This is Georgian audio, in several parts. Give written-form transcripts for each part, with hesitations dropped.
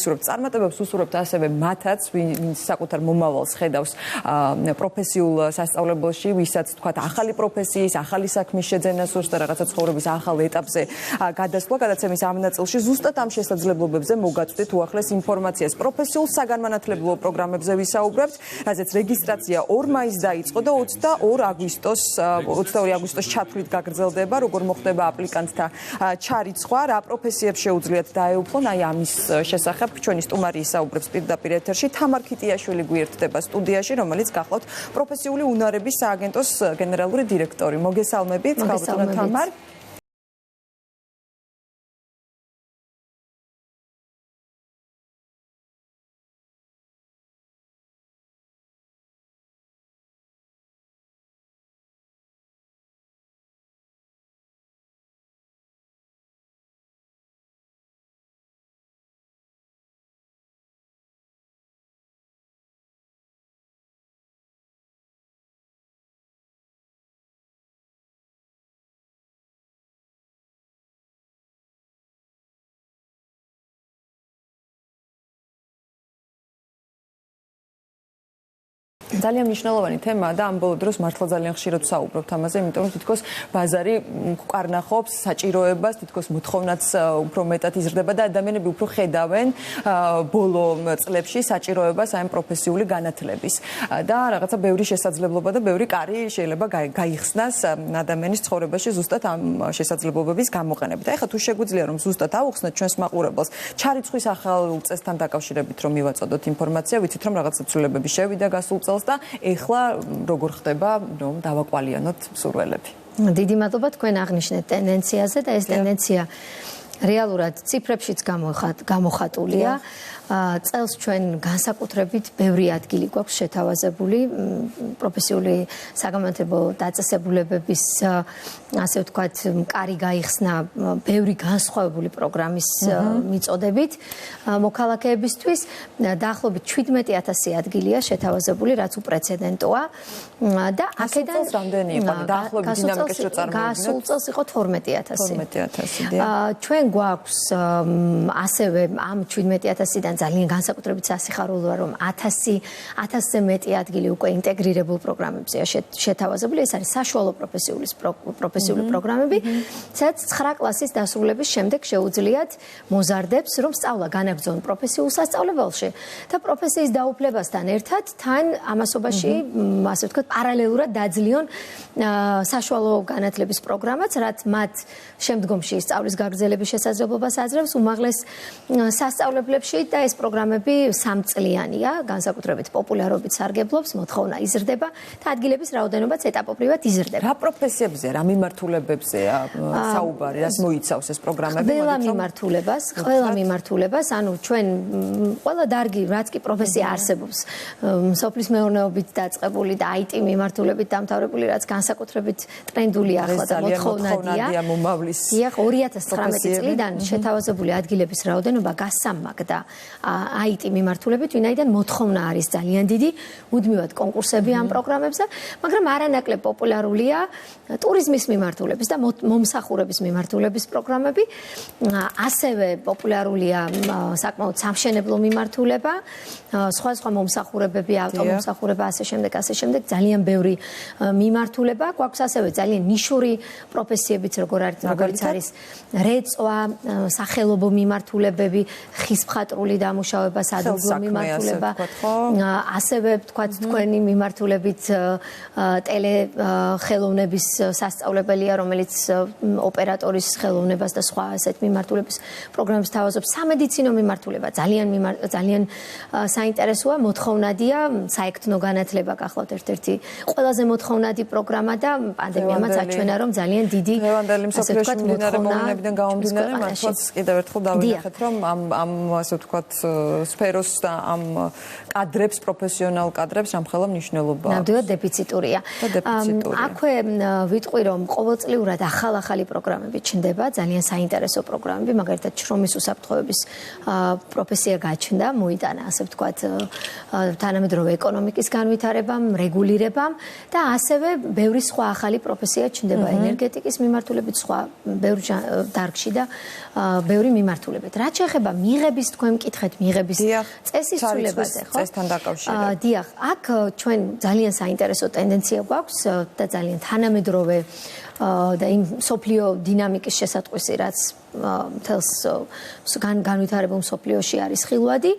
წარმატებებს უსურვებთ ასევე მათაც, ვინც საკუთარ მომავალს ხედავს პროფესიულ სასწავლებელში, ვისაც თქვათ ახალი პროფესიის, ახალი საქმის შეძენა სურს და რაღაცა ცხოვრების ახალ ეტაპზე გადასვლა, გადაცემის ამ ნაწილში ზუსტად ამ შესაძლებლობებზე მოგაწვდით უახლეს ინფორმაციას. პროფესიულ საგანმანათლებლო პროგრამებზე ვისაუბრებთ, რაზეც რეგისტრაცია 2 მაისს დაიწყო და 22 აგვისტოს ჩათვლით გაგრძელდება, როგორ მოხდება აპლიკანტთა ჩარიცხვა, რა პროფესიებს შეუძლიათ დაეუფლონ, აი ამის შესახებ ჩვენი სტუმარი ისაუბრებს პირდაპირ ეთერში. თამარ ქიტიაშვილი გვერდდება სტუდიაში, რომელიც გახლავთ პროფესიული უნარების სააგენტოს გენერალური დირექტორი. მოგესალმებით, ქალბატონო თამარ. ძალიან მნიშვნელოვანი თემაა და ამ ბოლო დროს მართლა ძალიან ხშირად ვსაუბრობთ ამაზე, იმიტომ რომ თითქოს ბაზარი უკარნახობს საჭიროებას, თითქოს მოთხოვნაც უფრო მეტად იზრდება და ადამიანები უფრო ხედავენ ბოლო წლებში საჭიროებას აი პროფესიული განათლების და რაღაცა ბევრი შესაძლებლობა და ბევრი კარი შეიძლება გაიხსნას ადამიანის ცხოვრებაში ზუსტად ამ შესაძლებლობების გამოყენებით. ეხლა თუ შეგვიძლია რომ ზუსტად ავუხსნათ ჩვენს მაყურებელს ჩარიცხვის ახალ წესთან დაკავშირებით რომ მივაწოდოთ ინფორმაცია, ვიცით რომ რაღაცა ცვლილებები შევიდა გასულ წელს და ეხლა როგორ ხდება რომ დავაკვალიანოთ მსურველები. დიდი მადლობა თქვენ აღნიშნეთ ტენდენციაზე და ეს ტენდენცია რეალურად ციფრებშიც გამოხატულია. წელს ჩვენ განსაკუთრებით ბევრი ადგილი გვაქვს შეთავაზებული პროფესიული საგანმანათლებლო დაწესებულებების ასე ვთქვათ კარი გაიხსნა ბევრი განსხვავებული პროგრამის მიწოდებით მოქალაქეებისთვის დაახლოებით 17,000 ადგილია შეთავაზებული, რაც უპრეცედენტოა და აქედან რამდენი იყო დაახლოებით დინამიკის რო წარმოიდგინოთ? გასულ წელს იყო 12,000. ჩვენ გვაქვს ასევე ამ 17,000-დან ძალიან განსაკუთრებით სასიხარულოა რომ 1000-ზე მეტი ადგილი უკვე ინტეგრირებულ პროგრამებზეა შეთავაზებული. ეს არის საშუალო პროფესიული პროგრამები, სადაც 9 კლასის დასრულების შემდეგ შეუძლიათ მოზარდებს რომ სწავლა განაგრძონ პროფესიულ სასწავლებელში და პროფესიის დაუფლებასთან ერთად თან ამასობაში ასე ვთქვათ პარალელურად დაძლიონ საშუალო განათლების პროგრამაც, რაც მათ შემდგომში სწავლის გაგრძელების შესაძლებლობას აძლევს უმაღლეს სასწავლებლებში და ეს პროგრამები 3 წლიანია, განსაკუთრებით პოპულარობით სარგებლობს, მოთხოვნა იზრდება და ადგილების რაოდენობაც ეტაპობრივად იზრდება. რა პროფესიებზე, რა მიმართულებებზეა საუბარი, რას მოიცავს ეს პროგრამები? ყველა მიმართულებას, ანუ ჩვენ ყველა დარგი, რაც კი პროფესია არსებობს, სოფლის მეურნეობით დაწყებული და IT მიმართულებით დამთავრებული, რაც განსაკუთრებით ტრენდული ახლა და მოთხოვნადია მომავლის. 2019 წლიდან შეთავაზებული ადგილების რაოდენობა გასამაგდა IT მიმართულებით, ვინაიდან მოთხოვნა არის ძალიან დიდი, მუდმივად კონკურსები ამ პროგრამებზე, მაგრამ არანაკლებ პოპულარულია ტურიზმის მიმართულების და მომსახურების მიმართულების პროგრამები. ასევე პოპულარულია საკმაოდ სამშენებლო მიმართულება, სხვა მომსახურებები, ავტომომსახურება, ასე შემდეგ, ძალიან ბევრი მიმართულება. გვაქვს ასევე ძალიან ნიშური პროფესიებიც, როგორც არის რეწვა, სახელობო მიმართულებები, ხის მხატვრული დამუშავება, სადურგლო მიმართულება, ასევე ვთქვათ თქვენი მიმართულებით ტელეხელოვნების სასწავლებელია, რომელიც ოპერატორის ხელოვნებას და სხვა ასეთ მიმართულების პროგრამებს თავაზობს. სამედიცინო მიმართულება ძალიან საინტერესოა, მოთხოვნადია, საექთნო განათლება გახლავთ ერთ-ერთი ყველაზე მოთხოვნადი პროგრამა და პანდემიამაც აჩვენა, რომ ძალიან დიდი ასე ვთქვათ მოთხოვნებიდან გამომდინარე, მართლაც კიდევ ერთხელ დავინახეთ, რომ ამ ასე ვთქვათ სფეროს და ამ კადრებს, პროფესიონალ კადრებს ამხელა მნიშვნელობა აქვს. ნამდვილად დეფიციტურია. აქვე ვიტყვი, რომ ყოველწლიურად ახალ-ახალი პროგრამები ჩნდება, ძალიან საინტერესო პროგრამები, მაგალითად შრომის უსაფრთხოების პროფესია გაჩნდა, მოიტანა, ასე ვთქვათ, თანამედროვე ეკონომიკის განვითარებამ, რეგულირებამ და ასევე ბევრი სხვა ახალი პროფესია ჩნდება ენერგეტიკის მიმართულებით, სხვა ბევრ დარგში და ბევრი მიმართულებით. რაც შეეხება მიღების, თქვენ მკითხეთ მიღების წესისწულებაზე, ხო? წესთან დაკავშირებით. დიახ, აქ ჩვენ ძალიან საინტერესო ტენდენცია გვაქვს და ძალიან თანამედროვე და იმ სოფლიო დინამიკის შესატყვისი, რაც მთელს განვითარებულ სოფლიოში არის ხილვადი,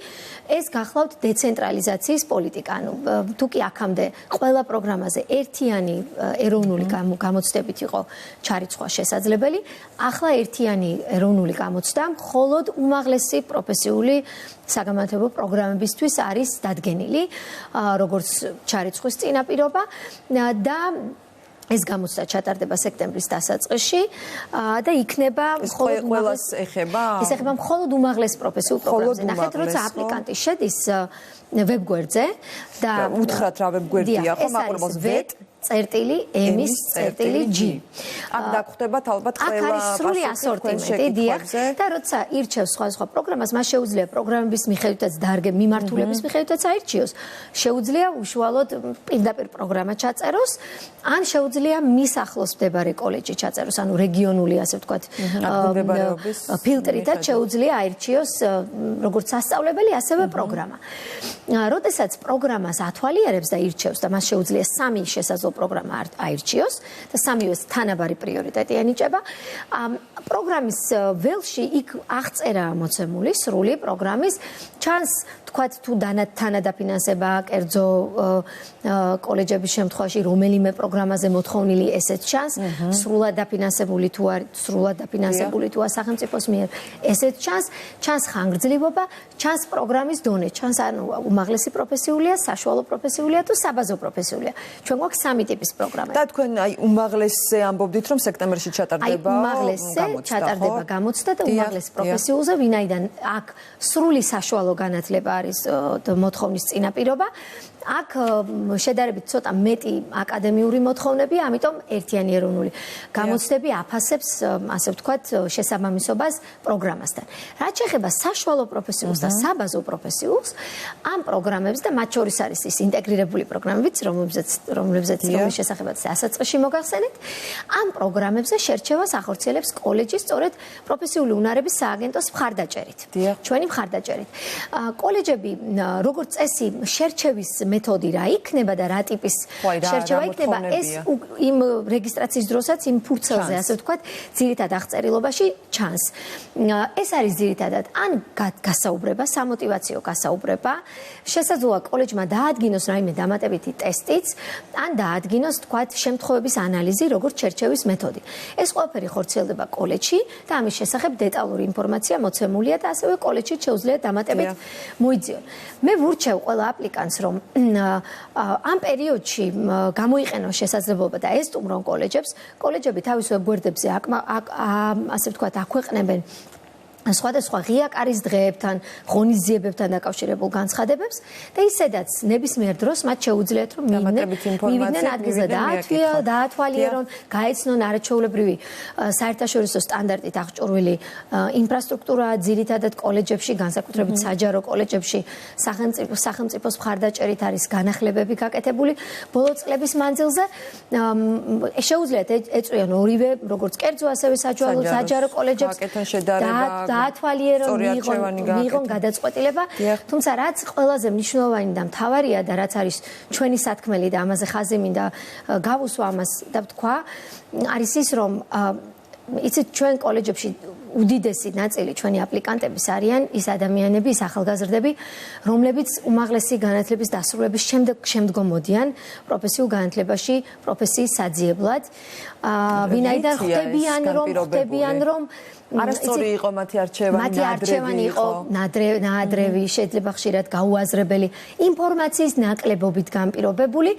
ეს გახლავთ დეცენტრალიზაციის პოლიტიკა. ანუ თუ კი აქამდე ყველა პროგრამაზე ერთიანი ეროვნული გამოცდებით იყო ჩარიცხვა შესაძლებელი, ახლა ერთიანი ეროვნული გამოცდა მხოლოდ უმაღლესი პროფესიული საგამანათლებლო პროგრამებისთვის არის დადგენილი, როგორც ჩარიცხვის წინაპირობა და ეს გამოცდა ჩატარდება სექტემბრის დასაწყისში და იქნება მხოლოდ ყველას ეხება? ეს ეხება მხოლოდ უმაღლეს პროფესიულ პროგრამებზე. ნახეთ, როცა აპლიკანტი შედის ვებგვერდზე და უთხრათ რა ვებგვერდია, ხო, მაყურებელს VET-EMIS-G. აქ დაგხვდებათ ალბათ ყველა აქ არის სრული ასორტიმენტი, დიახ, და როცა ირჩევს სხვადასხვა პროგრამას, მას შეუძლია პროგრამების მიხედვითაც დარგები, მიმართულების მიხედვითაც აირჩიოს. შეუძლია უშუალოდ პირდაპირ პროგრამა ჩაწეროს, ან შეუძლია მის ახლოს მდებარე კოლეჯი ჩაწეროს, ანუ რეგიონული, ასე ვთქვათ, ფილტრითაც შეუძლია აირჩიოს როგორც სასწავლებელი, ასევე პროგრამა. როდესაც პროგრამას ათვალიერებს და ირჩევს და მას შეუძლია სამი შესაძლო პროგრამა აირჩიოს და სამივეს თანაბარი პრიორიტეტი ენიჭება. პროგრამის ველში იქ აღწერა მოცემული სრული პროგრამის, ჩანს თქვათ თუ თანადაფინანსება კერძო კოლეჯების შემთხვევაში რომელიმე პროგრამაზე მოთხოვნილი ესეც ჩანს, სრულად დაფინანსებული თუ არის, სრულად დაფინანსებული თუ არა სახელმწიფოს მიერ, ესეც ჩანს ხანგრძლივობა, ჩანს პროგრამის დონე, ჩანს ანუ უმაღლესი პროფესიულია, საშუალო პროფესიულია თუ საბაზო პროფესიულია. ჩვენ გვაქვს სამი ტიპის პროგრამა. და თქვენ აი უმაღლესზე ამბობდით, რომ სექტემბერში ჩატარდება უმაღლესზე ჩატარდება გამოცდა და უმაღლეს პროფესიულზე, ვინაიდან აქ სრული საშუალო განათლება არის მოთხოვნის წინაპირობა. აქ შედარებით ცოტა მეტი აკადემიური მოთხოვნებია, ამიტომ ერთიანი ეროვნული გამოცდები აფასებს, ასე ვთქვათ, შესაბამისობას პროგრამასთან. რაც შეეხება საშუალო პროფესიულს და საბაზო პროფესიულს, ამ პროგრამებს და მათ შორის არის ის ინტეგრირებული პროგრამებიც, რომლებზეც რომლის შესახებაც დასაწყისში მოგახსენეთ, ამ პროგრამებზე შერჩევას ახორციელებს კოლეჯი სწორედ პროფესიული უნარების სააგენტოს მხარდაჭერით. ჩვენი მხარდაჭერით. კოლეჯები, როგორც წესი, შერჩევის მეთოდი რა იქნება და რა ტიპის შერჩევა იქნება, ეს იმ რეგისტრაციის დროსაც იმ ფურცელზე, ასე ვთქვათ, ძირითად აღწერილობაში ჩანს. ეს არის ძირითადად ან გასაუბრება, სამოტივაციო გასაუბრება, შესაძლოა კოლეჯმა დაადგინოს რაიმე დამატებითი ტესტიც, ან დაადგინოს, თქვათ, შემთხვევების ანალიზი, როგორც შერჩევის მეთოდი. ეს ყველაფერი ხორციელდება კოლეჯში და ამის შესახებ დეტალური ინფორმაცია მოცემულია და ასევე კოლეჯში შეუძლია დამატებით მოიძიონ. მე ვურჩევ ყველა აპლიკანტს, რომ ამ პერიოდში გამოიყენოს შესაძლებლობა და ესტუმრონ კოლეჯები თავის ვებგვერდებზე ასე ვთქვათ, აქვეყნებენ სხვადასხვა ღია კარის დღეებთან, ღონისძიებებთან დაკავშირებულ განცხადებებს და ისედაც ნებისმიერ დროს მათ შეუძლიათ რომ მივიდნენ ადგილზე დაათვალიერონ, გაეცნონ არაჩვეულებრივი საერთაშორისო სტანდარტით აღჭურვილი ინფრასტრუქტურა ძირითადად კოლეჯებში, განსაკუთრებით საჯარო კოლეჯებში სახელმწიფოს მხარდაჭერით არის განახლებები გაკეთებული ბოლო წლების მანძილზე. შეუძლიათ ეწვიონ ორივე, როგორც კერძო, ასევე საჯარო კოლეჯებს დაათვალიერონ, მიიღონ გადაწყვეტილება, თუმცა რაც ყველაზე მნიშვნელოვანი და მთავარია და რაც არის ჩვენი სათქმელი და ამაზე ხაზი მინდა გავუსვა ამას და ვთქვა, არის ის, რომ იცით, ჩვენ კოლეჯებში უდიდესი ნაწილი ჩვენი აპლიკანტების არიან ის ადამიანები, ის ახალგაზრდები, რომლებიც უმაღლესი განათლების დასრულების შემდგომ მოდიან პროფესიულ განათლებაში, პროფესიის საძიებლად. ვინაიდან ხვდებიან, რომ არასწორი იყო მათი არჩევანი, იყო ნაადრევი, შეიძლება ხშირად გაუაზრებელი, ინფორმაციის ნაკლებობით განპირობებული,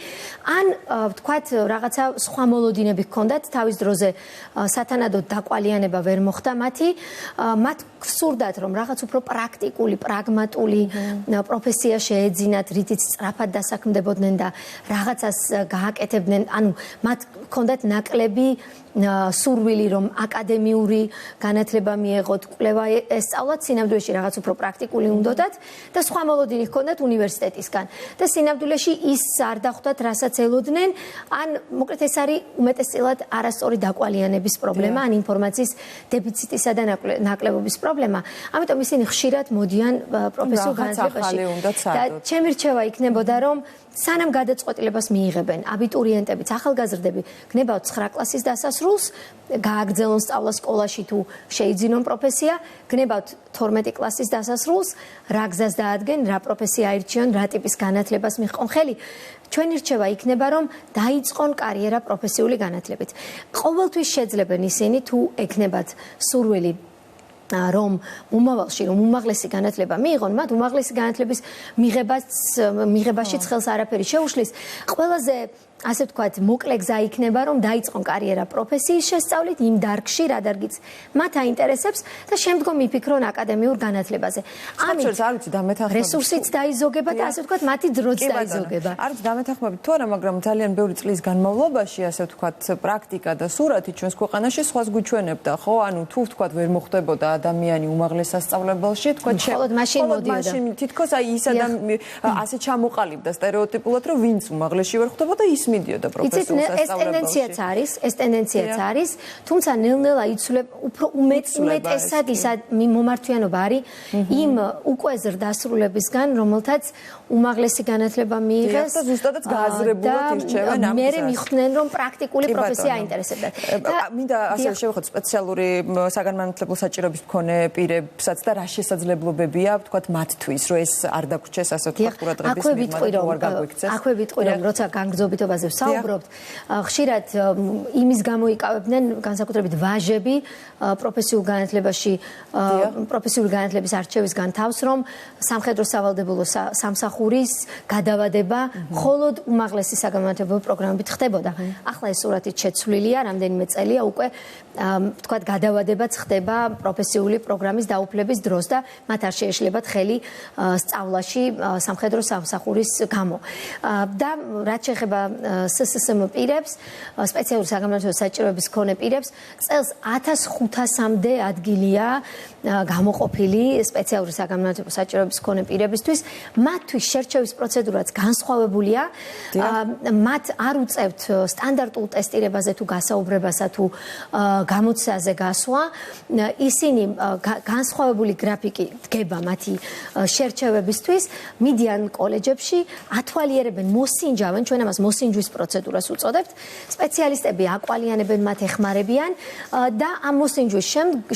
ან ვთქვათ, რაღაცა სხვა მოლოდინები ჰქონდათ, თავის დროზე სათანადოდ დაკვალიანება ვერ მოხდა მათ გსურდათ, რომ რაღაც უფრო პრაქტიკული, პრაგმატული პროფესია შეეძინათ, რითიც სწრაფად დასაქმდებოდნენ და რაღაცას გააკეთებდნენ, ანუ მათ გქონდათ ნაკლები სურვილი რომ აკადემიური განათლება მიეღოთ, კვლევა ესწავლათ, სინამდვილეში რაღაც უფრო პრაქტიკული უნდათ და სხვა მოლოდინი ჰქონდათ უნივერსიტეტისგან. და სინამდვილეში ის არ დახვდათ, რასაც ელოდნენ, ან მოკლედ ეს არის უმეტესწილად არასწორი დაკვალიანების პრობლემა, ან ინფორმაციის დეფიციტისა და ნაკლებობის პრობლემა. ამიტომ ისინი ხშირად მოდიან პროფესიულ განათლებაში. და ჩემი რჩევა იქნებოდა, რომ სანამ გადაწყვეტილებას მიიღებენ აბიტურიენტებიც, ახალგაზრდები, გნებავთ 9 კლასის დასასრულს, გააგრძელონ სწავლა სკოლაში თუ შეიძინონ პროფესია, გნებავთ 12 კლასის დასასრულს, რა გზას დაადგენ, რა პროფესია აირჩიონ, რა ტიპის განათლებას მიჰყონ ხელი. ჩვენი რჩევა იქნება, რომ დაიწყონ კარიერა პროფესიული განათლებით. ყოველთვის შეძლებენ ისინი თუ ექნებათ სურვილი რომ მომავალში რომ უმაღლესი განათლება მიიღონ, მათ უმაღლესი განათლების მიღებაშიც ხელს არაფერი შეუშლის. ყველაზე ასე ვთქვათ, მოკლე გზა იქნება, რომ დაიწყონ კარიერა პროფესიის შესწავლით იმ დარგში, რა დარგიც მათ აინტერესებს და შემდგომ იფიქრონ აკადემიურ განათლებაზე. ამით არ ვიცი დამეთანხმებით. რესურსიც დაიზოგება და ასე ვთქვათ, მათი დროც დაიზოგება. არ ვიცი დამეთანხმებით თუ არა, მაგრამ ძალიან ბევრი წლის განმავლობაში, ასე ვთქვათ, პრაქტიკა და სურათი ჩვენს ქვეყანაში სხვას გვიჩვენებდა, ხო? ანუ თუ ვთქვათ, ვერ მოხდებოდა ადამიანი უმაღლეს სასწავლებელში, თქვათ, მხოლოდ მაშინ მოდიოდა. თითქოს აი ის ადამიანი ასე ჩამოყალიბდა სტერეოტიპულად, რომ ვინც უმაღლესში ვერ ხვდებოდა, ის მიდიოდა პროფესიულ სასწავლებელში. ეს ტენდენციაც არის, თუმცა ნელ-ნელა იცვლება უფრო უმეტესად ის მომართვიანობა არის იმ უკვე ზრდასრულებისგან, რომელთაც უმაღლესი განათლება მიიღეს და ზუსტადაც გააზრებულად ირჩევენ ამ მერე მიხვდნენ, რომ პრაქტიკული პროფესია აინტერესებდათ. მინდა ასევე შევეხოთ სპეციალური საგანმანათლებლო საჭიროების მქონე პირებსაც და რა შესაძლებლობებია, ვთქვათ, მათთვის, რომ ეს არ დაგვრჩეს ასე ვთქვათ ყურადღების მიღმა და არ გაგვექცეს. აქვე ვიტყვი, რომ როცა განგრძობიტობაზე ვსაუბრობთ, ხშირად იმის გამოიკავებდნენ განსაკუთრებით ვაჟები პროფესიულ განათლებაში, პროფესიული განათლების არჩევისგან თავს, რომ სამხედრო სავალდებულო სამსახურის გადავადება მხოლოდ უმაღლესი საგანმანათლებლო პროგრამებით ხდებოდა. ახლა ეს სურათით შეცვლილია, რამდენიმე წელია უკვე ვთქვათ, გადავადებაც ხდება პროფესიული პროგრამის დაუფლების დროს და მათ არ შეეშლებათ ხელი სწავლაში სამხედრო სამსახურის გამო. და რაც შეეხება SSSM პირებს, სპეციალური საგანმანათლებლო საჭიროების მქონე პირებს, წელს 1500-მდე ადგილია გამოყოფილი სპეციალური საგანმანათლებლო საჭიროების მქონე პირებისთვის. მათთვის შერჩევის პროცედურაც განსხვავებულია. მათ არ უწევთ სტანდარტულ ტესტირებაზე თუ გასაუბრებასა თუ გამოცდაზე გასვლა. ისინი განსხვავებული გრაფიკი დგება მათი შერჩევებისთვის, მიდიან კოლეჯებში, ათვალიერებენ, მოსინჯავენ, ჩვენ ამას მოსინჯვის პროცედურას უწოდებთ. სპეციალისტები აკვალიანებენ მათ, ეხმარებიან და ამ მოსინჯვის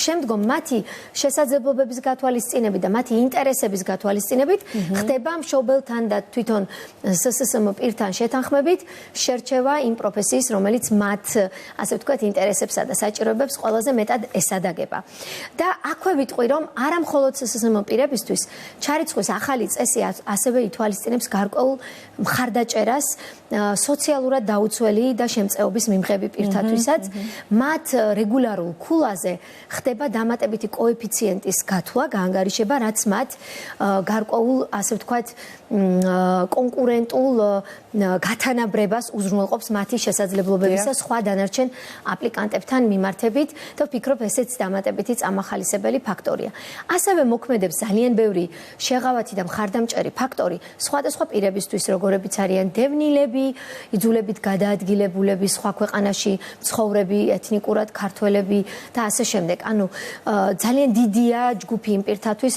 შემდგომ მათი შესაძლებლობების გათვალისწინებით და მათი ინტერესების გათვალისწინებით ხდება მშობელთან და თვითონ SSSM პირთან შეთანხმებით შერჩევა იმ პროფესიის, რომელიც მათ, ასე ვთქვათ, ინტერესებსა და საჭიროებებს ყველაზე მეტად ესადაგება. და აქვე ვიტყვი, რომ არა მხოლოდ SSSM პირებისთვის, ჩარიცხვის ახალი წესი ასევე ითვალისწინებს გარკვეულ მხარდაჭერას სოციალურად დაუცველი და შემწეობის მიმღები პირთათვისაც. მათ რეგულარულ ქულაზე ხდება დამატებითი კოეფიციენტის გათვლა, გაანგარიშება, რაც მათ გარკვეულ, ასე ვთქვათ, კონკურენტულ გათანაბრებას უზრუნველყოფს მათი შესაძლებლობებისა სხვა დანარჩენ აპლიკანტებთან მიმართებით და ვფიქრობ, ესეც დამატებითი წამახალისებელი ფაქტორია. ასევე მოქმედებს ძალიან ბევრი შეღავათი და მხარდამჭერი ფაქტორი სხვადასხვა პირებისთვის, როგორებიც არიან დევნილები, იძულებით გადაადგილებულები, სხვა ქვეყანაში მცხოვრები, ეთნიკურად ქართველები და ასე შემდეგ. ანუ ძალიან დიდია ჯგუფი იმ პირთათვის,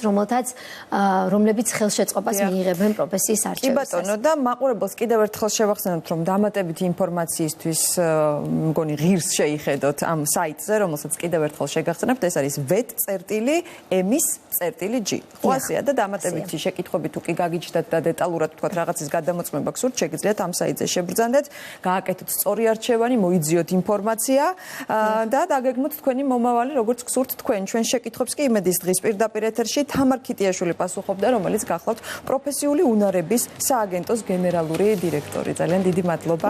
რომლებიც ხელშეწყობას მიიღებენ პროფესიის არჩევისას. კი ბატონო, და მაყურებელს კიდევ ერთხელ შევახსენებთ, რომ დამატებითი ინფორმაციისთვის მგონი ღირს შეიხედოთ ამ საიტზე, რომელსაც კიდევ ერთხელ შეგახსენებთ, ეს არის vet.emis.g. ხო ასეა და დამატებითი შეკითხვები თუ კი გაგიჩნდათ და დეტალურად ვთქვათ რაღაცის გადამოწმება გსურთ, შეგიძლიათ ამ საიტზე შებრძანდეთ, გააკეთოთ სწორი არჩევანი, მოიძიოთ ინფორმაცია და დაგეგმოთ თქვენი მომავალი, როგორც გსურთ თქვენ. ჩვენ შეკითხვებს კი იმედის დღის პირდაპირ ეთერში თამარ ქიტიაშვილი პასუხობდა, რომელიც გახლავთ პროფესიული უნარების სააგენტოს გენერალური დირექტორი. ძალიან დიდი მადლობა.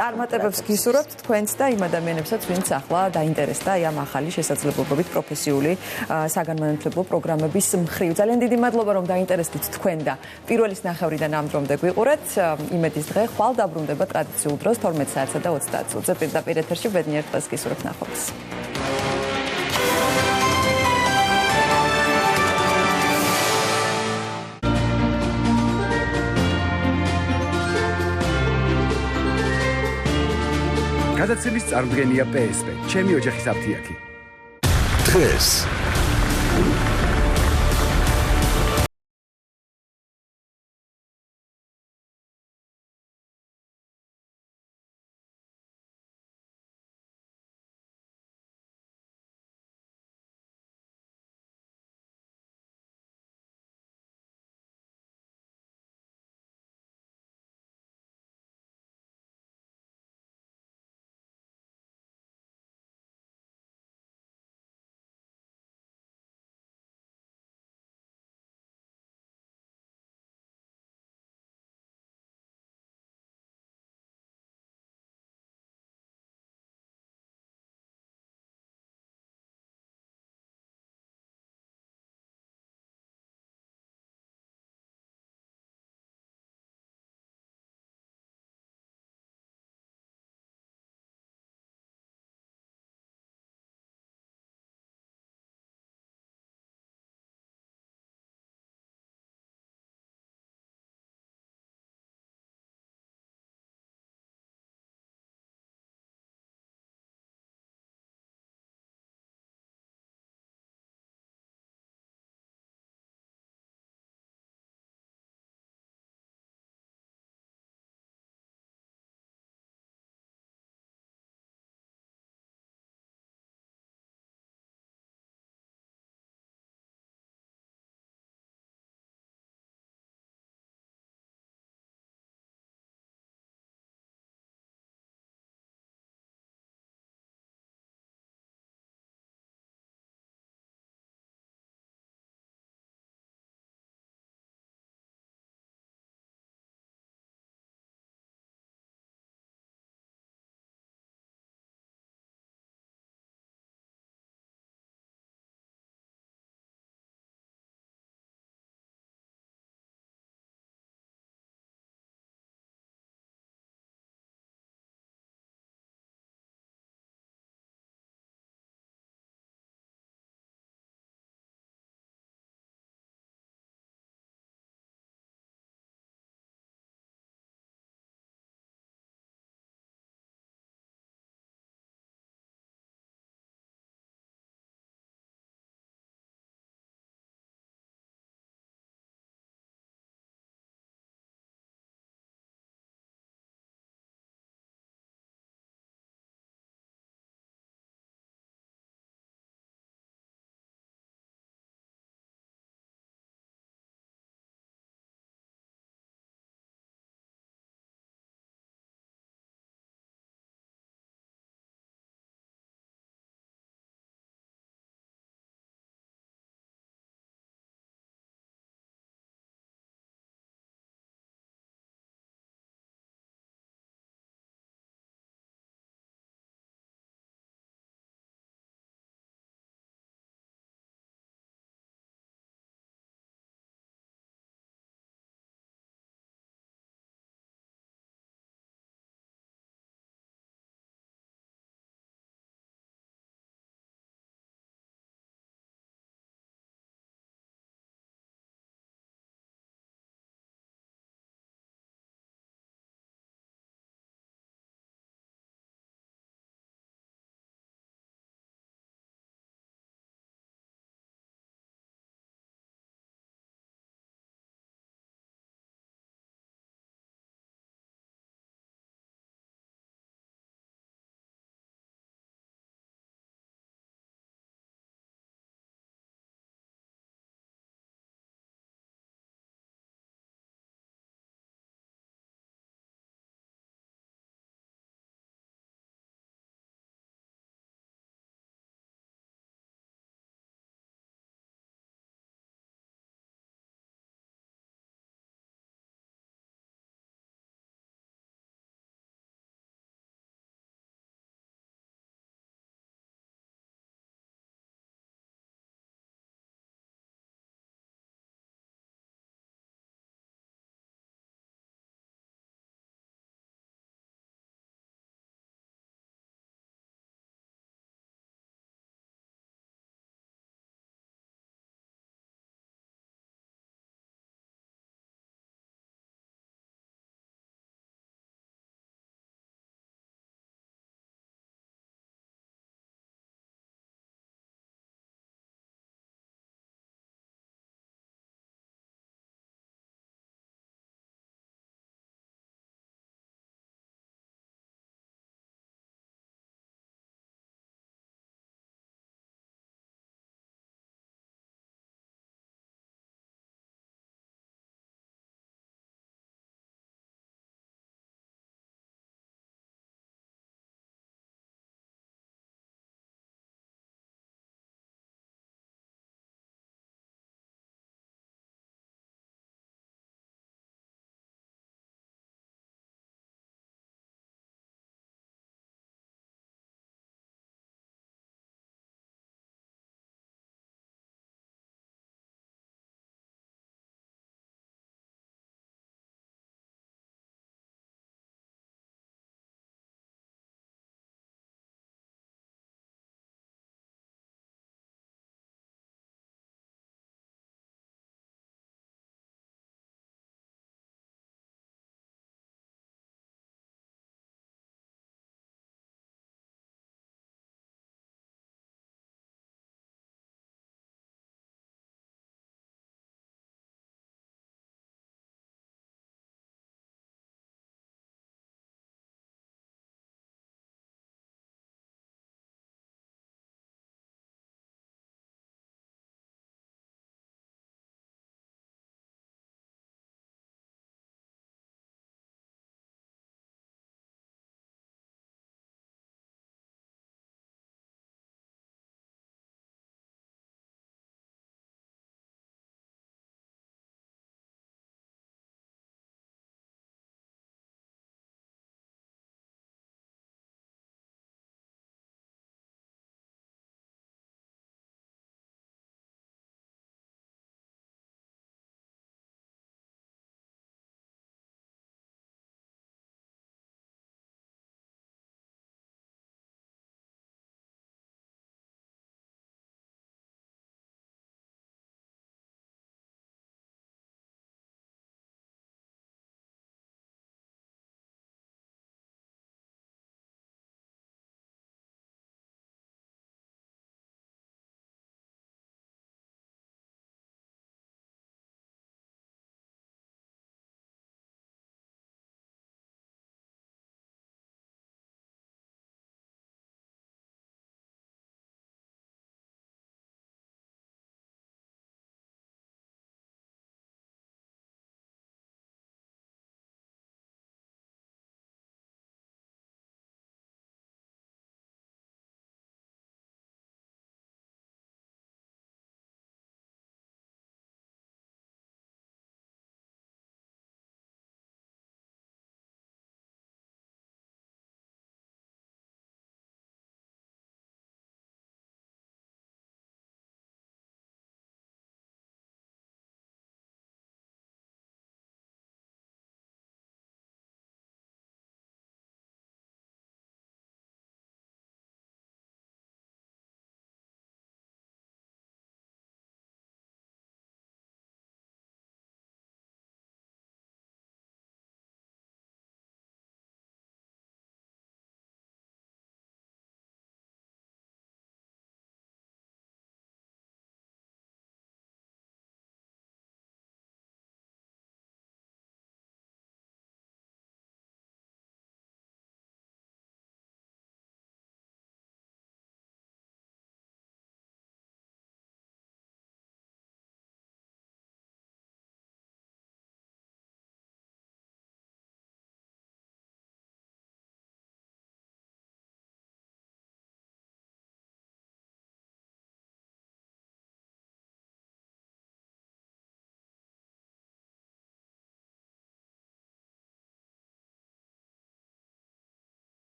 წარმატებებს გისურვებთ თქვენც და იმ ადამიანებსაც, ვინც ახლა დაინტერესდა ამ ახალი შესაძლებლობებით პროფესიული საგანმანათლებლო პროგრამების მხრივ. ძალიან დიდი მადლობა, რომ დაინტერესდით თქვენ და პირველის ნახევრიდან ამ დრომდე გვიყურეთ. იმედის დღე ხვალ დაბრუნდებით. გრძელდება ტრადიციულ დროს 12 საათსა და 30 წუთზე. პირდაპირ ეთერში ბედნიერ დღეს გისურვებთ ნახვამდის. გადაცემის წარმოდგენია PSP. ჩემი ოჯახის აფთიაქი. დღეს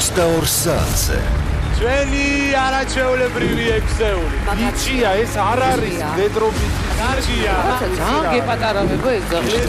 22 საათზე. ჩვენი არაჩვეულებრივი ექსეული. ბიჭია, ეს არ არის დედრობითი. კარგია. ძალიან გეპატარავება ეს ძაღლი.